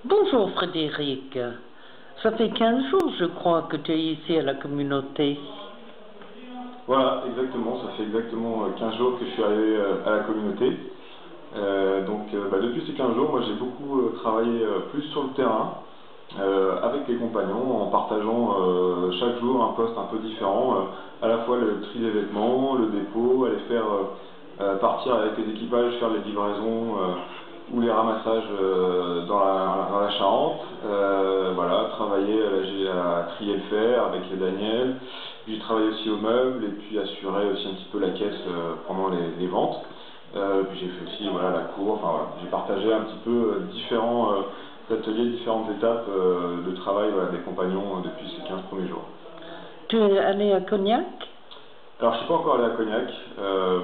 Bonjour Frédéric, ça fait 15 jours je crois que tu es ici à la communauté. Voilà, exactement, ça fait exactement 15 jours que je suis arrivé à la communauté. Depuis ces 15 jours, moi j'ai beaucoup travaillé plus sur le terrain, avec les compagnons, en partageant chaque jour un poste un peu différent, à la fois le tri des vêtements, le dépôt, aller faire partir avec les équipages, faire les livraisons ou les ramassages dans la Charente. Voilà, travailler à trier le fer avec Daniel. J'ai travaillé aussi au meuble et puis assuré aussi un petit peu la caisse pendant les ventes. Puis j'ai fait aussi voilà, la cour. Enfin, voilà. J'ai partagé un petit peu différents ateliers, différentes étapes de travail voilà, des compagnons depuis ces 15 premiers jours. Tu es allé à Cognac? Alors je ne suis pas encore allé à Cognac,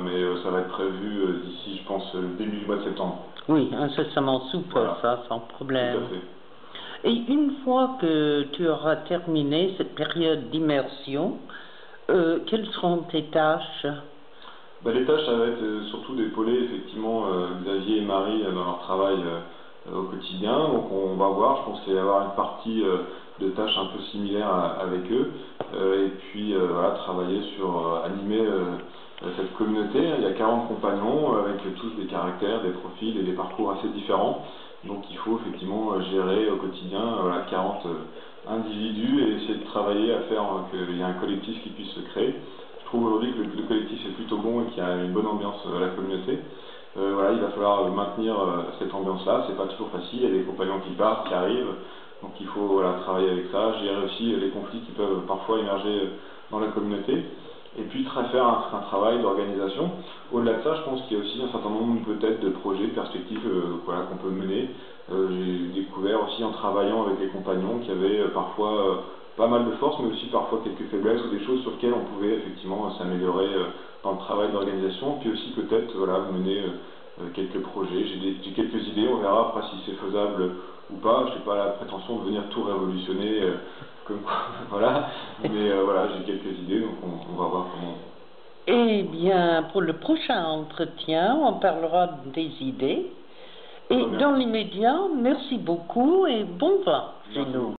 mais ça va être prévu d'ici, je pense, le début du mois de septembre. Oui, incessamment sous peu, Voilà. ça, sans problème. Tout à fait. Et une fois que tu auras terminé cette période d'immersion, quelles seront tes tâches? Les tâches, ça va être surtout d'épauler effectivement Xavier et Marie dans leur travail au quotidien. Donc on va voir, je pense qu'il va y avoir une partie de tâches un peu similaires avec eux. Et puis voilà, travailler sur animer cette communauté. Il y a 40 compagnons avec tous des caractères, des profils et des parcours assez différents. Donc il faut effectivement gérer au quotidien 40 individus et essayer de travailler à faire qu'il y ait un collectif qui puisse se créer. Je trouve aujourd'hui que le collectif est plutôt bon et qu'il y a une bonne ambiance à la communauté. Voilà, il va falloir maintenir cette ambiance-là, c'est pas toujours facile, il y a des compagnons qui partent, qui arrivent, donc il faut voilà, travailler avec ça, gérer aussi les conflits qui peuvent parfois émerger dans la communauté, et puis faire un travail d'organisation. Au-delà de ça, je pense qu'il y a aussi un certain nombre peut-être de projets, de perspectives voilà, qu'on peut mener. J'ai découvert aussi en travaillant avec les compagnons qu'il y avait parfois pas mal de force, mais aussi parfois quelques faiblesses ou des choses sur lesquelles on pouvait effectivement s'améliorer dans le travail d'organisation, puis aussi peut-être voilà, mener quelques projets. J'ai quelques idées, on verra après si c'est faisable ou pas. Je n'ai pas la prétention de venir tout révolutionner, comme quoi, voilà. Mais voilà, j'ai quelques idées, donc on va voir comment. Eh bien, pour le prochain entretien, on parlera des idées. Et dans l'immédiat, merci beaucoup et bon vent chez nous.